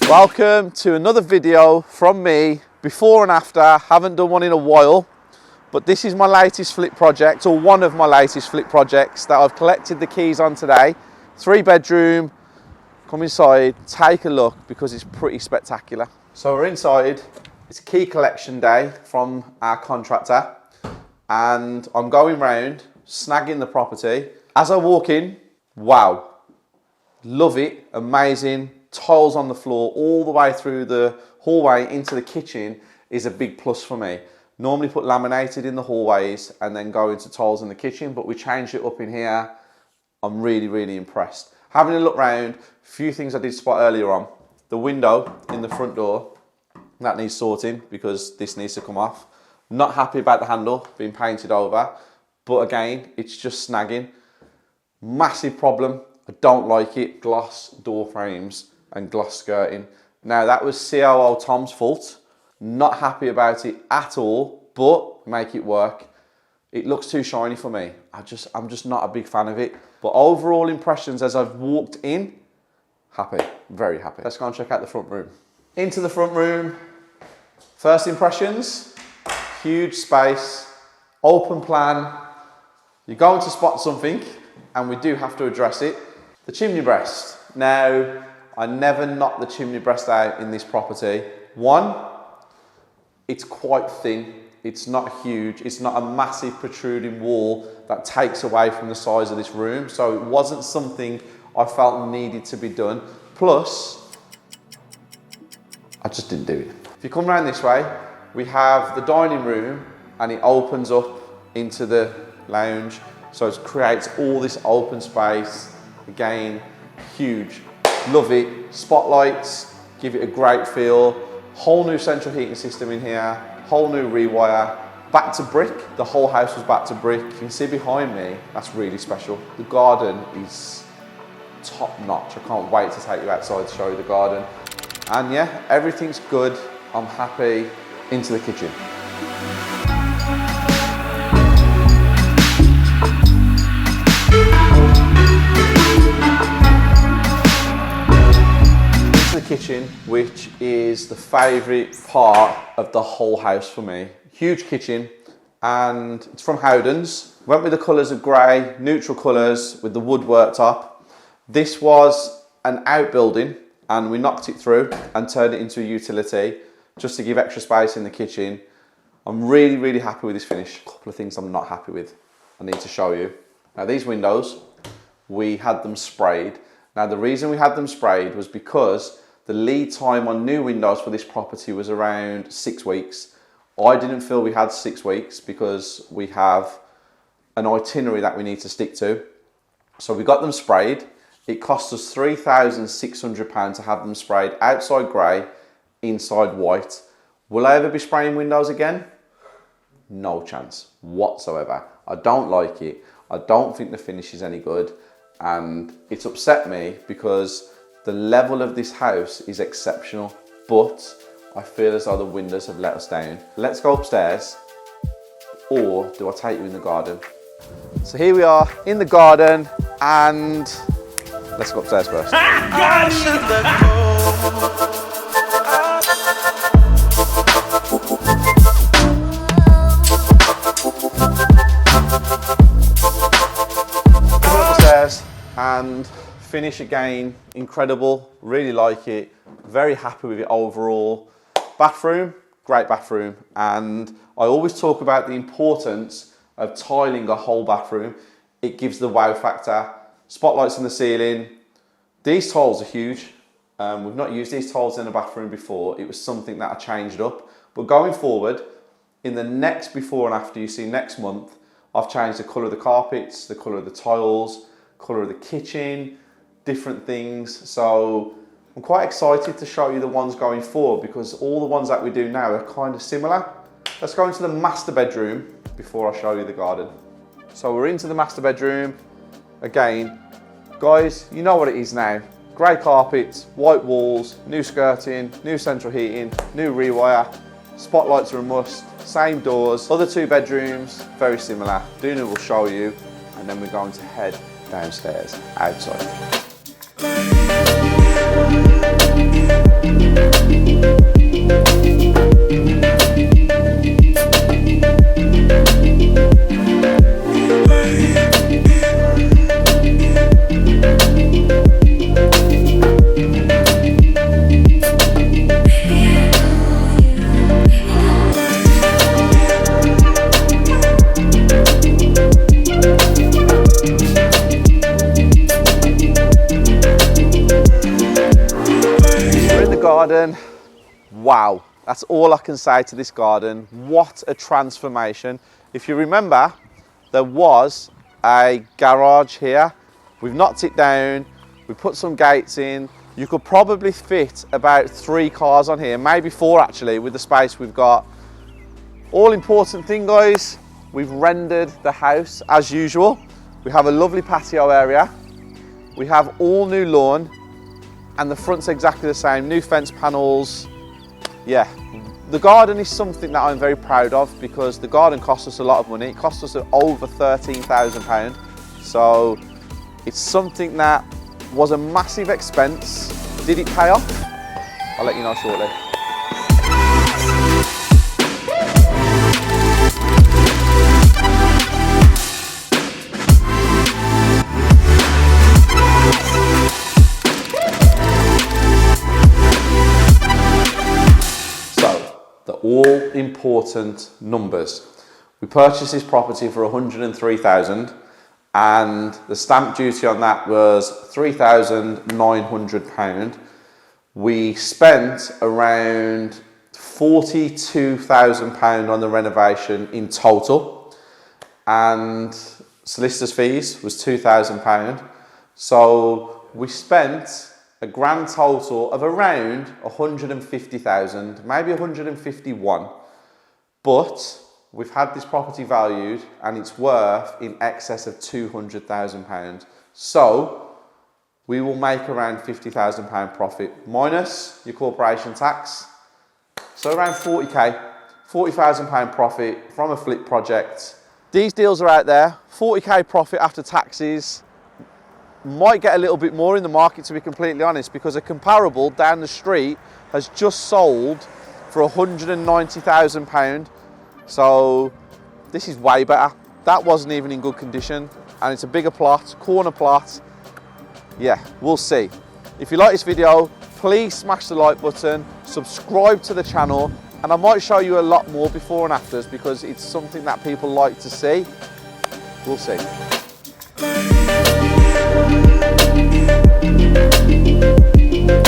Welcome to another video from me, before and after. Haven't done one in a while, but this is my latest flip project, or one of my latest flip projects that I've collected the keys on today. 3-bedroom, come inside, take a look because it's pretty spectacular. So we're inside, it's key collection day from our contractor, and I'm going round, snagging the property. As I walk in, wow, love it, amazing. Tiles on the floor all the way through the hallway into the kitchen is a big plus for me. Normally put laminated in the hallways and then go into tiles in the kitchen, but we changed it up in here. I'm really impressed. Having a look round, a few things I did spot earlier on. The window in the front door, that needs sorting because this needs to come off. Not happy about the handle being painted over, but again, it's just snagging. Massive problem, I don't like it, gloss door frames and gloss skirting. Now that was COO Tom's fault. Not happy about it at all, but make it work. It looks too shiny for me. I'm just not a big fan of it. But overall impressions as I've walked in, happy, very happy. Let's go and check out the front room. Into the front room, first impressions, huge space, open plan. You're going to spot something, and we do have to address it. The chimney breast. Now, I never knock the chimney breast out in this property. One, it's quite thin. It's not huge. It's not a massive protruding wall that takes away from the size of this room. So it wasn't something I felt needed to be done. Plus, I just didn't do it. If you come around this way, we have the dining room and it opens up into the lounge. So it creates all this open space. Again, huge. Love it. Spotlights, give it a great feel. Whole new central heating system in here, whole new rewire. Back to brick, the whole house was back to brick. You can see behind me, that's really special. The garden is top notch. I can't wait to take you outside to show you the garden. And yeah, everything's good. I'm happy. Into the kitchen. Kitchen, which is the favourite part of the whole house for me. Huge kitchen, and it's from Howden's. Went with the colours of grey, neutral colours with the wood worktop. This was an outbuilding and we knocked it through and turned it into a utility just to give extra space in the kitchen. I'm really happy with this finish. A couple of things I'm not happy with, I need to show you. Now these windows, we had them sprayed. Now the reason we had them sprayed was because the lead time on new windows for this property was around 6 weeks. I didn't feel we had 6 weeks because we have an itinerary that we need to stick to. So we got them sprayed. It cost us £3,600 to have them sprayed outside grey, inside white. Will I ever be spraying windows again? No chance whatsoever. I don't like it. I don't think the finish is any good. And it's upset me because the level of this house is exceptional, but I feel as though the windows have let us down. Let's go upstairs, or do I take you in the garden? So here we are in the garden, and let's go upstairs first. Upstairs and finish again, incredible, really like it, very happy with it overall. Bathroom, great bathroom, and I always talk about the importance of tiling a whole bathroom. It gives the wow factor. Spotlights in the ceiling. These tiles are huge. We've not used these tiles in a bathroom before. It was something that I changed up. But going forward, in the next before and after you see next month, I've changed the colour of the carpets, the colour of the tiles, colour of the kitchen, different things. So I'm quite excited to show you the ones going forward because all the ones that we do now are kind of similar. Let's go into the master bedroom before I show you the garden. So we're into the master bedroom. Again, guys, you know what it is now. Grey carpets, white walls, new skirting, new central heating, new rewire, spotlights are a must, same doors. Other two bedrooms, very similar. Duna will show you, and then we're going to head downstairs, outside. Garden, wow, that's all I can say to this garden. What a transformation. If you remember, there was a garage here. We've knocked it down, we put some gates in. You could probably fit about 3 cars on here, maybe 4 actually, with the space we've got. All important thing, guys, we've rendered the house as usual. We have a lovely patio area. We have all new lawn. And the front's exactly the same, new fence panels. Yeah, the garden is something that I'm very proud of because the garden cost us a lot of money. It cost us over £13,000. So it's something that was a massive expense. Did it pay off? I'll let you know shortly. All important numbers. We purchased this property for 103,000 and the stamp duty on that was £3,900. We spent around £42,000 on the renovation in total and solicitor's fees was £2,000. So we spent a grand total of around 150,000, maybe 151. But we've had this property valued and it's worth in excess of £200,000. So we will make around £50,000 profit minus your corporation tax. So around 40k, £40,000 profit from a flip project. These deals are out there, 40k profit after taxes. Might get a little bit more in the market, to be completely honest, because a comparable down the street has just sold for £190,000. So this is way better. That wasn't even in good condition and it's a bigger plot, corner plot. Yeah, we'll see. If you like this video, please smash the like button, subscribe to the channel, and I might show you a lot more before and afters because it's something that people like to see. We'll see.